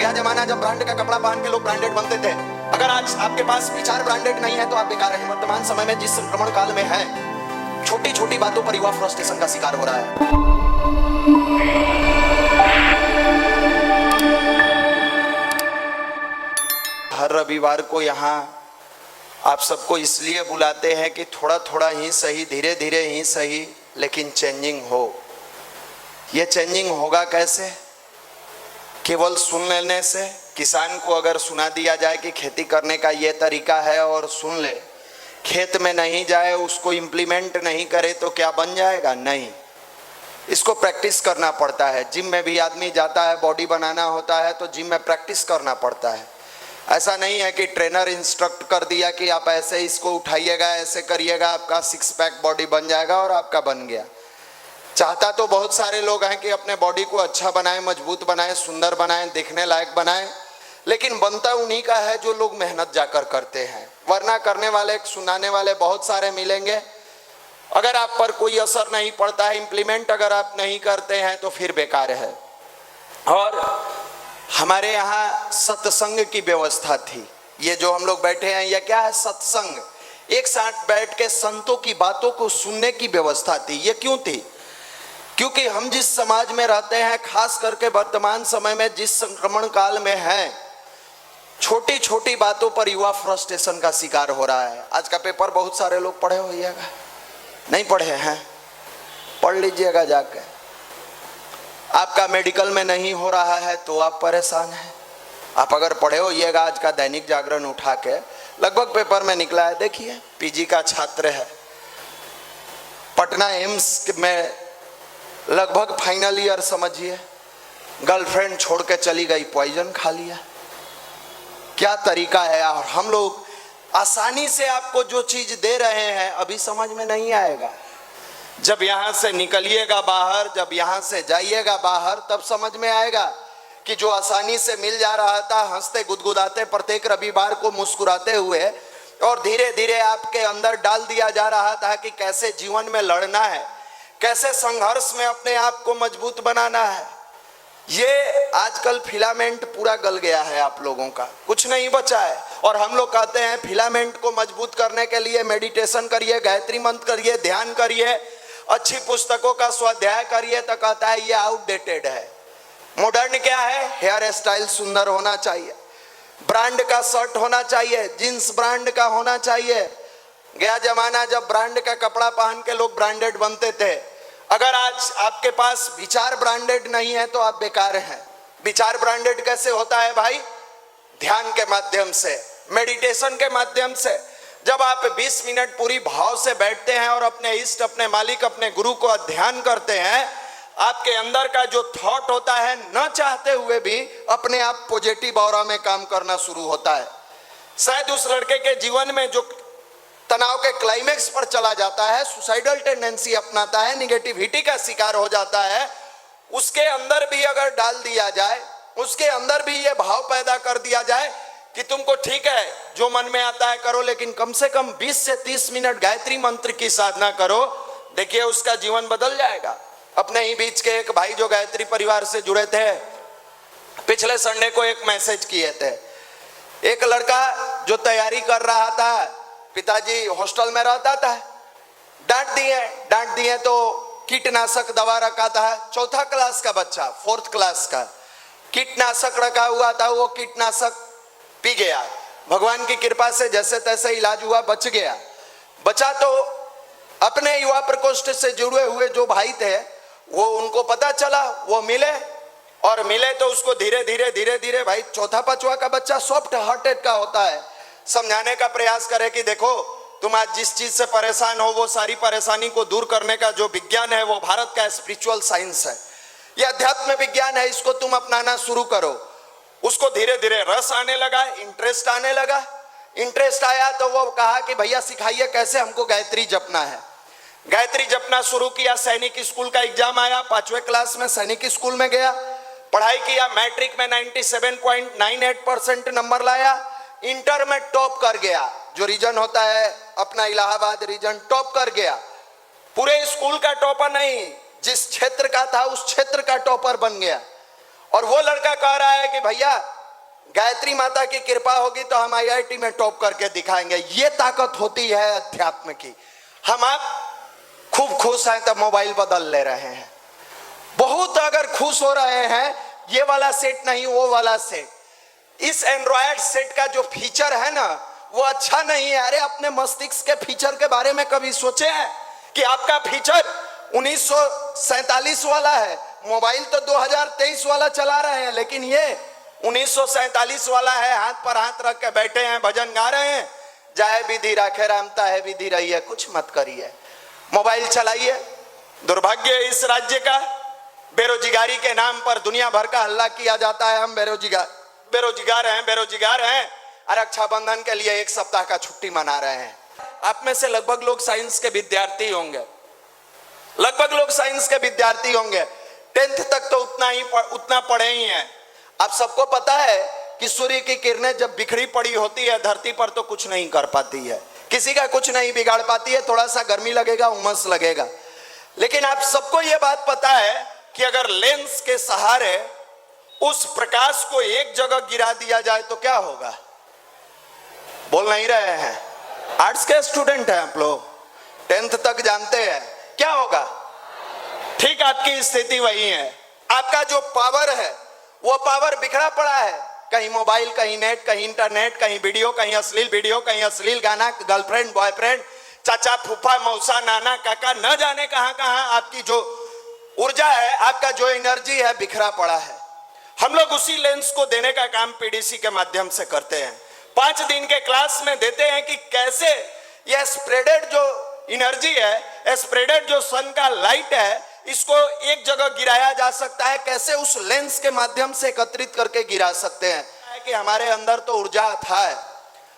गया जमाना जब ब्रांड का कपड़ा पहन के लोग ब्रांडेड बनते थे। अगर आज आपके पास विचार ब्रांडेड नहीं है तो आप बेकार हैं। वर्तमान समय में जिस संक्रमण काल में है, छोटी छोटी बातों पर युवा फ्रस्ट्रेशन का शिकार हो रहा है। हर रविवार को यहाँ आप सबको इसलिए बुलाते हैं कि थोड़ा थोड़ा ही सही, धीरे धीरे ही सही, लेकिन चेंजिंग हो। ये चेंजिंग होगा कैसे? केवल सुन लेने से। किसान को अगर सुना दिया जाए कि खेती करने का ये तरीका है और सुन ले, खेत में नहीं जाए, उसको इम्प्लीमेंट नहीं करे तो क्या बन जाएगा? नहीं, इसको प्रैक्टिस करना पड़ता है। जिम में भी आदमी जाता है, बॉडी बनाना होता है तो जिम में प्रैक्टिस करना पड़ता है। ऐसा नहीं है कि ट्रेनर इंस्ट्रक्ट कर दिया कि आप ऐसे इसको उठाइएगा, ऐसे करिएगा, आपका सिक्स पैक बॉडी बन जाएगा और आपका बन गया। चाहता तो बहुत सारे लोग हैं कि अपने बॉडी को अच्छा बनाएं, मजबूत बनाएं, सुंदर बनाएं, दिखने लायक बनाएं, लेकिन बनता उन्हीं का है जो लोग मेहनत जाकर करते हैं। वरना करने वाले, सुनाने वाले बहुत सारे मिलेंगे। अगर आप पर कोई असर नहीं पड़ता है, इम्प्लीमेंट अगर आप नहीं करते हैं तो फिर बेकार है। और हमारे यहाँ सत्संग की व्यवस्था थी। ये जो हम लोग बैठे हैं, यह क्या है? सत्संग। एक साथ बैठ के संतों की बातों को सुनने की व्यवस्था थी। ये क्यों थी? क्योंकि हम जिस समाज में रहते हैं, खास करके वर्तमान समय में जिस संक्रमण काल में है, छोटी छोटी बातों पर युवा फ्रस्ट्रेशन का शिकार हो रहा है। आज का पेपर बहुत सारे लोग पढ़े होइएगा, नहीं पढ़े हैं? पढ़ लीजिएगा जाके। आपका मेडिकल में नहीं हो रहा है तो आप परेशान हैं। आप अगर पढ़े होइएगा, आज का दैनिक जागरण उठा के लगभग पेपर में निकला है, देखिए, पीजी का छात्र है, पटना एम्स में लगभग फाइनल ईयर समझिए, गर्लफ्रेंड छोड़ के चली गई, पॉइजन खा लिया। क्या तरीका है? और हम लोग आसानी से आपको जो चीज दे रहे हैं अभी समझ में नहीं आएगा। जब यहां से निकलिएगा बाहर, जब यहां से जाइएगा बाहर, तब समझ में आएगा कि जो आसानी से मिल जा रहा था, हंसते गुदगुदाते प्रत्येक रविवार को मुस्कुराते हुए, और धीरे धीरे आपके अंदर डाल दिया जा रहा था कि कैसे जीवन में लड़ना है, कैसे संघर्ष में अपने आप को मजबूत बनाना है। ये आजकल फिलामेंट पूरा गल गया है आप लोगों का, कुछ नहीं बचा है। और हम लोग कहते हैं फिलामेंट को मजबूत करने के लिए मेडिटेशन करिए, गायत्री मंत्र करिए, ध्यान करिए, अच्छी पुस्तकों का स्वाध्याय करिए, तो कहता है ये आउटडेटेड है। मॉडर्न क्या है? हेयर स्टाइल सुंदर होना चाहिए, ब्रांड का शर्ट होना चाहिए, जींस ब्रांड का होना चाहिए। गया जमाना जब ब्रांड का कपड़ा पहन के लोग ब्रांडेड बनते थे। अगर आज आपके पास विचार ब्रांडेड नहीं है तो आप बेकार हैं। विचार ब्रांडेड कैसे होता है भाई? ध्यान के माध्यम से, मेडिटेशन के माध्यम से। जब आप 20 मिनट पूरी भाव से बैठते हैं और अपने इष्ट, अपने मालिक, अपने गुरु को ध्यान करते हैं, आपके अंदर का जो थॉट होता है, न चाहते हुए भी अपने आप पॉजिटिव ऑरा में काम करना शुरू होता है। शायद उस लड़के के जीवन में जो तनाव के क्लाइमेक्स पर चला जाता है, सुसाइडल टेंडेंसी अपनाता है, निगेटिविटी का शिकार हो जाता है, उसके अंदर भी अगर डाल दिया जाए, उसके अंदर भी ये भाव पैदा कर दिया जाए कि तुमको ठीक है, जो मन में आता है करो, लेकिन कम से कम 20 से 30 मिनट गायत्री मंत्र की साधना करो, देखिए उसका जीवन बदल जाएगा। अपने ही बीच के एक भाई जो गायत्री परिवार से जुड़े थे, पिछले संडे को एक मैसेज किए थे। एक लड़का जो तैयारी कर रहा था, पिताजी हॉस्टल में रहता था, डांट दिए तो कीटनाशक दवा रखा था। चौथा क्लास का बच्चा, 4th क्लास का, कीटनाशक रखा हुआ था, वो कीटनाशक पी गया। भगवान की कृपा से जैसे तैसे इलाज हुआ, बच गया। बचा तो अपने युवा प्रकोष्ठ से जुड़े हुए जो भाई थे, वो उनको पता चला, वो मिले, और मिले तो उसको धीरे धीरे भाई, चौथा पांचवा का बच्चा सॉफ्ट हार्टेड का होता है, समझाने का प्रयास करे कि देखो तुम आज जिस चीज से परेशान हो, वो सारी परेशानी को दूर करने का जो विज्ञान है, वो भारत का स्पिरिचुअल साइंस है, ये अध्यात्म विज्ञान है, इसको तुम अपनाना शुरू करो। उसको धीरे धीरे रस आने लगा, इंटरेस्ट आने लगा। इंटरेस्ट आया तो वो कहा कि भैया सिखाइए कैसे हमको गायत्री जपना है। गायत्री जपना शुरू किया। सैनिक स्कूल का एग्जाम आया, 5वें क्लास में सैनिक स्कूल में गया, पढ़ाई किया, मैट्रिक में 97.98% नंबर लाया, इंटर में टॉप कर गया, जो रीजन होता है अपना इलाहाबाद रीजन, टॉप कर गया। पूरे स्कूल का टॉपर नहीं, जिस क्षेत्र का था उस क्षेत्र का टॉपर बन गया। और वो लड़का कह रहा है कि भैया गायत्री माता की कृपा होगी तो हम आईआईटी में टॉप करके दिखाएंगे। ये ताकत होती है अध्यात्म की। हम आप खूब खुश हैं तो मोबाइल बदल ले रहे हैं। बहुत अगर खुश हो रहे हैं, ये वाला सेट नहीं वो वाला सेट, इस एंड्रॉयड सेट का जो फीचर है ना वो अच्छा नहीं है। अरे अपने मस्तिष्क के फीचर के बारे में कभी सोचे हैं कि आपका फीचर 1947 वाला है, मोबाइल तो 2023 वाला चला रहे हैं, लेकिन ये 1947 वाला है। हाथ पर हाथ रख के बैठे हैं, भजन गा रहे हैं, जाए विधि राखे रामता है विधि रही है, कुछ मत करिए, मोबाइल चलाइए। दुर्भाग्य है इस राज्य का, बेरोजगारी के नाम पर दुनिया भर का हल्ला किया जाता है। हम बेरोजगार हैं और रक्षाबंधन के लिए 1 सप्ताह का छुट्टी मना रहे हैं। आप में से लगभग लोग साइंस के विद्यार्थी होंगे, 10th तक तो उतना पढ़े ही हैं। आप सबको पता है कि सूर्य की किरणें जब बिखरी पड़ी होती है धरती पर तो कुछ नहीं कर पाती है, किसी का कुछ नहीं बिगाड़ पाती है। थोड़ा सा गर्मी लगेगा, उमस लगेगा, लेकिन आप सबको यह बात पता है कि अगर लेंस के सहारे उस प्रकाश को एक जगह गिरा दिया जाए तो क्या होगा? बोल नहीं रहे हैं? आर्ट्स के स्टूडेंट हैं आप लोग, 10th तक जानते हैं क्या होगा। ठीक आपकी स्थिति वही है। आपका जो पावर है वो पावर बिखरा पड़ा है, कहीं मोबाइल, कहीं नेट, कहीं इंटरनेट, कहीं वीडियो, कहीं अश्लील गाना, गर्लफ्रेंड, बॉयफ्रेंड, चाचा, फूफा, मौसा, नाना, काका, न जाने कहां कहां आपकी जो ऊर्जा है, आपका जो एनर्जी है बिखरा पड़ा है। हम लोग उसी लेंस को देने का काम पीडीसी के माध्यम से करते हैं। 5 दिन के क्लास में देते हैं कि कैसे यह स्प्रेडेड जो एनर्जी है, स्प्रेडेड जो सन का लाइट है, इसको एक जगह गिराया जा सकता है, कैसे उस लेंस के माध्यम से एकत्रित करके गिरा सकते हैं। कि हमारे अंदर तो ऊर्जा था,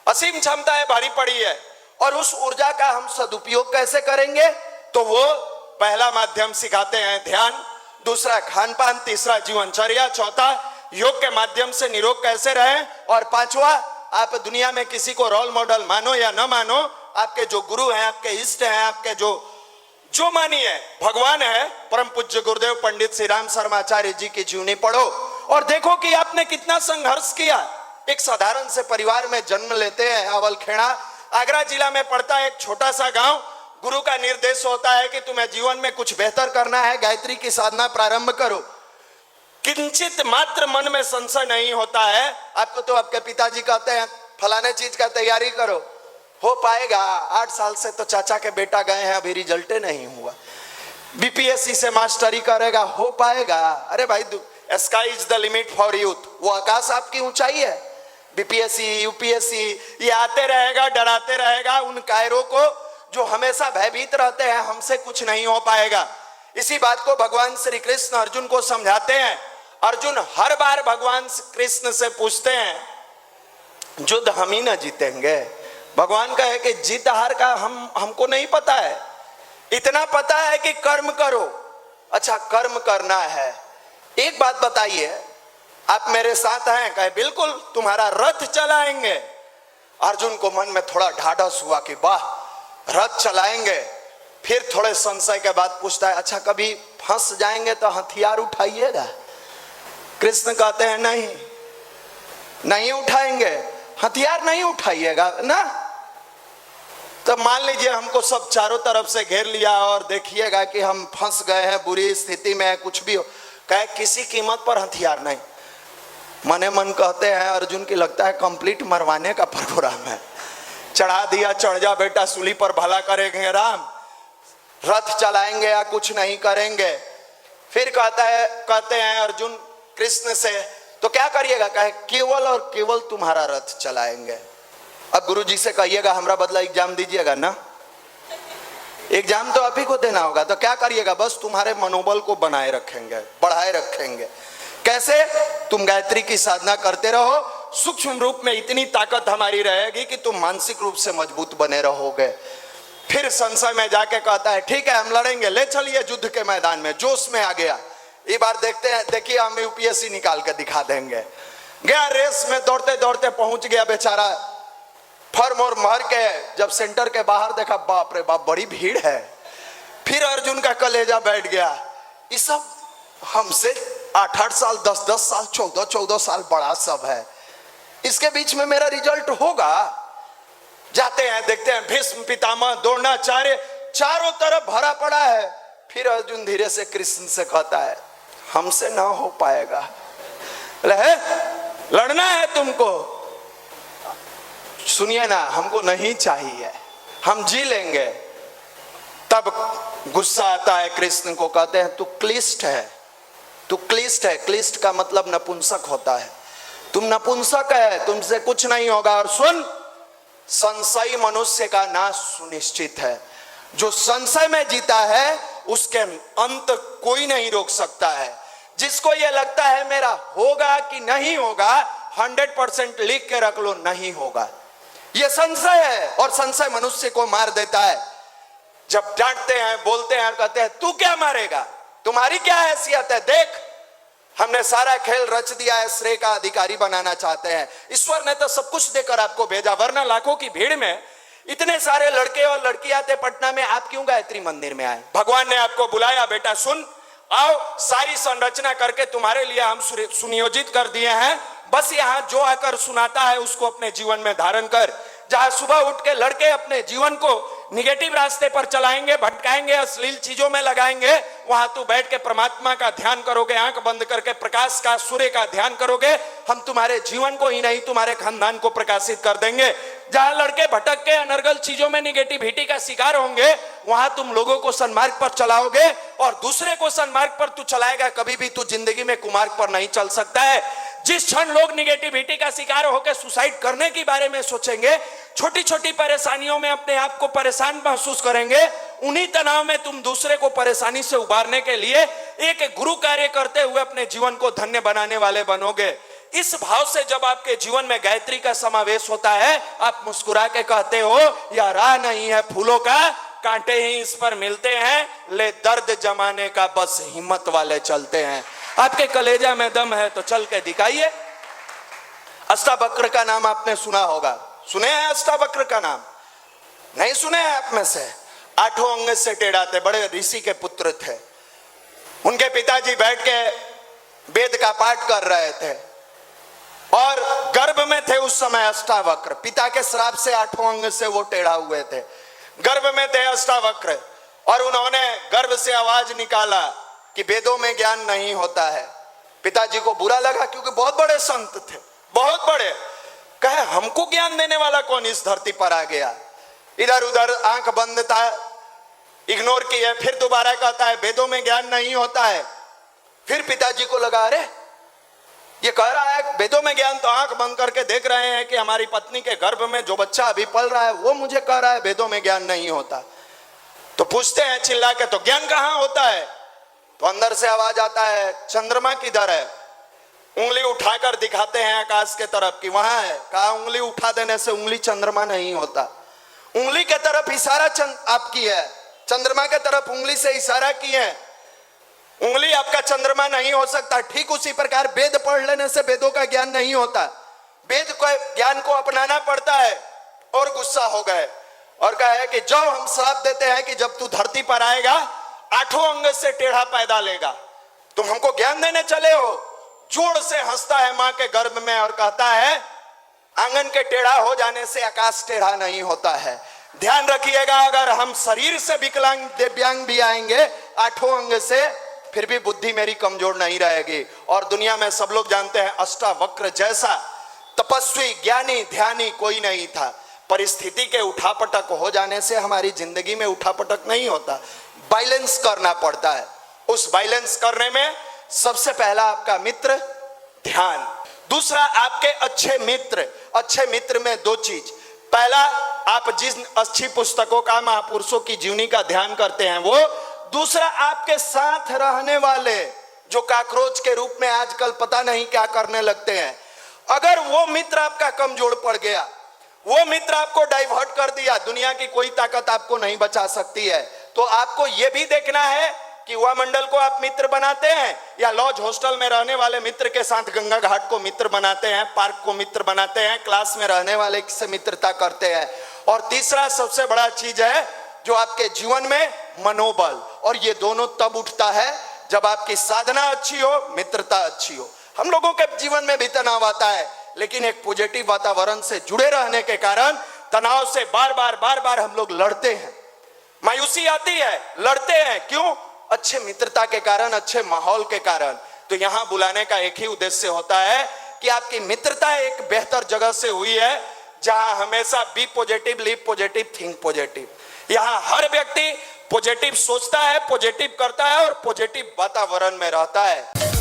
असीम क्षमता है, भारी पड़ी है, और उस ऊर्जा का हम सदुपयोग कैसे करेंगे? तो वो पहला माध्यम सिखाते हैं ध्यान, दूसरा खान पान, तीसरा जीवनचर्या, चौथा योग के माध्यम से निरोग कैसे रहें, और 5वां आप दुनिया में किसी को रोल मॉडल मानो या न मानो, आपके जो गुरु हैं, आपके इष्ट हैं, आपके जो मानिए भगवान है, परम पूज्य गुरुदेव पंडित श्री राम शर्माचार्य जी की जीवनी पढ़ो और देखो कि आपने कितना संघर्ष किया। एक साधारण से परिवार में जन्म लेते हैं, अवलखेड़ा आगरा जिला में पड़ता है, एक छोटा सा गांव। गुरु का निर्देश होता है कि तुम्हें जीवन में कुछ बेहतर करना है, गायत्री की साधना प्रारंभ करो। किंचित मात्र मन में संशय नहीं होता है। आपको तो आपके पिताजी कहते हैं फलाने चीज का तैयारी करो, हो पाएगा। 8 साल से तो चाचा के बेटा गए हैं, अभी रिजल्ट नहीं हुआ। बीपीएससी से मास्टरी करेगा, हो पाएगा। अरे भाई, sky is the limit for youth, वो आकाश आपकी ऊंचाई है। बीपीएससी, यूपीएससी ये आते रहेगा, डराते रहेगा उन कायरों को जो हमेशा भयभीत रहते हैं, हमसे कुछ नहीं हो पाएगा। इसी बात को भगवान श्री कृष्ण अर्जुन को समझाते हैं। अर्जुन हर बार भगवान कृष्ण से पूछते हैं, युद्ध हम ही ना जीतेंगे? भगवान का है कि जीत हार का हमको नहीं पता है, इतना पता है कि कर्म करो। अच्छा, कर्म करना है। एक बात बताइए, आप मेरे साथ हैं? कहे बिल्कुल, तुम्हारा रथ चलाएंगे। अर्जुन को मन में थोड़ा ढाढ़स हुआ कि वाह, रथ चलाएंगे। फिर थोड़े संशय के बाद पूछता है, अच्छा कभी फंस जाएंगे तो हथियार उठाइएगा? कृष्ण कहते हैं नहीं उठाएंगे, हथियार नहीं उठाइएगा ना। तो मान लीजिए हमको सब चारों तरफ से घेर लिया और देखिएगा कि हम फंस गए हैं, बुरी स्थिति में है, कुछ भी हो। कहे किसी कीमत पर हथियार नहीं। मने मन कहते हैं अर्जुन की, लगता है कंप्लीट मरवाने का प्रोग्राम है। चढ़ा दिया, चढ़ जा बेटा सूली पर, भला करेंगे राम। रथ चलाएंगे या कुछ नहीं करेंगे। फिर कहते हैं अर्जुन कृष्ण से, तो क्या करिएगा? कहे केवल और केवल तुम्हारा रथ चलाएंगे। अब गुरु जी से कहिएगा हमरा बदला एग्जाम दीजिएगा ना, एग्जाम तो आप ही को देना होगा, तो क्या करिएगा? बस तुम्हारे मनोबल को बनाए रखेंगे, बढ़ाए रखेंगे। कैसे? तुम गायत्री की साधना करते रहो, सूक्ष्म रूप में इतनी ताकत हमारी रहेगी कि तुम मानसिक रूप से मजबूत बने रहोगे। फिर संशय में जाके कहता है ठीक है हम लड़ेंगे, ले चलिए युद्ध के मैदान में। जोश में आ गया, ये बार देखते हैं, देखिए हम यूपीएससी निकाल के दिखा देंगे। गया रेस में, दौड़ते दौड़ते पहुंच गया बेचारा। फर्म और मार के जब सेंटर के बाहर देखा, बाप रे बाप बड़ी भीड़ है। फिर अर्जुन का कलेजा बैठ गया, ये सब हमसे 8-8 साल, 10-10 साल, 14-14 साल बड़ा सब है। इसके बीच में मेरा रिजल्ट होगा। जाते हैं, देखते हैं भीष्म पितामह द्रोणाचार्य चारों तरफ भरा पड़ा है। फिर अर्जुन धीरे से कृष्ण से कहता है हमसे ना हो पाएगा। लड़ना है तुमको, सुनिए ना, हमको नहीं चाहिए, हम जी लेंगे। तब गुस्सा आता है कृष्ण को, कहते हैं तू क्लिष्ट है, तू क्लिष्ट है। क्लिष्ट का मतलब नपुंसक होता है, तुम नपुंसक है, तुमसे कुछ नहीं होगा। और सुन, संशय मनुष्य का नाश सुनिश्चित है। जो संशय में जीता है उसके अंत कोई नहीं रोक सकता है। जिसको यह लगता है मेरा होगा कि नहीं होगा, 100% लिख के रख लो, नहीं होगा। यह संशय है और संशय मनुष्य को मार देता है। जब डांटते हैं, बोलते हैं, कहते हैं तू क्या मारेगा, तुम्हारी क्या हैसियत है, देख हमने सारा खेल रच दिया है, श्रेय का अधिकारी बनाना चाहते हैं। ईश्वर ने तो सब कुछ देकर आपको भेजा, वरना लाखों की भीड़ में इतने सारे लड़के और लड़कियां थे पटना में, आप क्यों गायत्री मंदिर में आए? भगवान ने आपको बुलाया, बेटा सुन, आओ, सारी संरचना करके तुम्हारे लिए हम सुनियोजित कर दिए हैं। बस यहाँ जो आकर सुनाता है उसको अपने जीवन में धारण कर। जहां सुबह उठ के लड़के अपने जीवन को निगेटिव रास्ते पर चलाएंगे, भटकाएंगे, अश्लील चीजों में लगाएंगे, वहां तू बैठ के परमात्मा का ध्यान करोगे, आंख बंद करके प्रकाश का, सूर्य का ध्यान करोगे, हम तुम्हारे जीवन को ही नहीं तुम्हारे खानदान को प्रकाशित कर देंगे। जहां लड़के भटक के अनर्गल चीजों में निगेटिविटी का शिकार होंगे, वहां तुम लोगों को सन्मार्ग पर चलाओगे और दूसरे को सन्मार्ग पर तू चलाएगा। कभी भी तू जिंदगी में कुमार्ग पर नहीं चल सकता है। जिस क्षण लोग निगेटिविटी का शिकार होकर सुसाइड करने के बारे में सोचेंगे, छोटी छोटी परेशानियों में अपने आप को परेशान महसूस करेंगे, उन्हीं तनाव में तुम दूसरे को परेशानी से उबारने के लिए एक गुरु कार्य करते हुए अपने जीवन को धन्य बनाने वाले बनोगे। इस भाव से जब आपके जीवन में गायत्री का समावेश होता है, आप मुस्कुरा के कहते हो यह राह नहीं है फूलों का, कांटे ही इस पर मिलते हैं, ले दर्द जमाने का बस हिम्मत वाले चलते हैं। आपके कलेजा में दम है तो चल के दिखाइए। अष्टावक्र का नाम आपने सुना होगा, सुने हैं अष्टावक्र का नाम? नहीं सुने हैं आप में से? 8 अंग से टेढ़ा थे, बड़े ऋषि के पुत्र थे। उनके पिताजी बैठ के वेद का पाठ कर रहे थे और गर्भ में थे उस समय अष्टावक्र। पिता के श्राप से 8 अंग से वो टेढ़ा हुए थे, गर्भ में थे अष्टावक्र। और उन्होंने गर्भ से आवाज निकाला कि वेदों में ज्ञान नहीं होता है। पिताजी को बुरा लगा क्योंकि बहुत बड़े संत थे, बहुत बड़े। कहे हमको ज्ञान देने वाला कौन इस धरती पर आ गया? इधर उधर आंख बंद था, इग्नोर किया। फिर दोबारा कहता है वेदों में ज्ञान नहीं होता है। फिर पिताजी को लगा अरे ये कह रहा है वेदों में ज्ञान, तो आंख बंद करके देख रहे हैं कि हमारी पत्नी के गर्भ में जो बच्चा अभी पल रहा है वो मुझे कह रहा है वेदों में ज्ञान नहीं होता। तो पूछते हैं चिल्ला के, तो ज्ञान कहाँ होता है? तो अंदर से आवाज आता है चंद्रमा किधर है? उंगली उठाकर दिखाते हैं आकाश के तरफ कि वहां है। कहा उंगली उठा देने से उंगली चंद्रमा नहीं होता। उंगली के तरफ इशारा आपकी है, चंद्रमा के तरफ उंगली से इशारा की है, उंगली आपका चंद्रमा नहीं हो सकता। ठीक उसी प्रकार वेद पढ़ लेने से वेदों का ज्ञान नहीं होता, वेद को ज्ञान को अपनाना पड़ता है। और गुस्सा हो गए और कहा है कि जब हम श्राप देते हैं कि जब तू धरती पर आएगा 8 अंग से टेढ़ा पैदा लेगा, तुम हमको ज्ञान देने चले हो। जोर से हंसता है मां के गर्भ में और कहता है आंगन के टेढ़ा हो जाने से आकाश टेढ़ा नहीं होता है। ध्यान रखिएगा, अगर हम शरीर से विकलांग दिव्यांग भी आएंगे 8 अंग से, फिर भी बुद्धि मेरी कमजोर नहीं रहेगी। और दुनिया में सब लोग जानते हैं अष्टावक्र जैसा तपस्वी ज्ञानी ध्यानी कोई नहीं था। परिस्थिति के उठापटक हो जाने से हमारी जिंदगी में उठापटक नहीं होता, बैलेंस करना पड़ता है। उस बैलेंस करने में सबसे पहला आपका मित्र ध्यान, दूसरा आपके अच्छे मित्र। अच्छे मित्र में 2 चीज, पहला आप जिन अच्छी पुस्तकों का महापुरुषों की जीवनी का ध्यान करते हैं वो, दूसरा आपके साथ रहने वाले जो काकरोच के रूप में आजकल पता नहीं क्या करने लगते हैं। अगर वो मित्र आपका कमजोर पड़ गया, वो मित्र आपको डाइवर्ट कर दिया, दुनिया की कोई ताकत आपको नहीं बचा सकती है। तो आपको यह भी देखना है कि युवा मंडल को आप मित्र बनाते हैं या लॉज हॉस्टल में रहने वाले मित्र के साथ गंगा घाट को मित्र बनाते हैं, पार्क को मित्र बनाते हैं, क्लास में रहने वाले से मित्रता करते हैं। और तीसरा सबसे बड़ा चीज है जो आपके जीवन में मनोबल, और ये दोनों तब उठता है जब आपकी साधना अच्छी हो, मित्रता अच्छी हो। हम लोगों के जीवन में भी तनाव आता है, लेकिन एक पॉजिटिव वातावरण से जुड़े रहने के कारण तनाव से बार बार हम लोग लड़ते हैं, मायूसी आती है, लड़ते हैं। क्यों? अच्छे मित्रता के कारण, अच्छे माहौल के कारण। तो यहां बुलाने का एक ही उद्देश्य होता है कि आपकी मित्रता एक बेहतर जगह से हुई है, जहां हमेशा be positive, live positive, think positive. यहां हर व्यक्ति पॉजिटिव सोचता है, पॉजिटिव करता है और पॉजिटिव वातावरण में रहता है।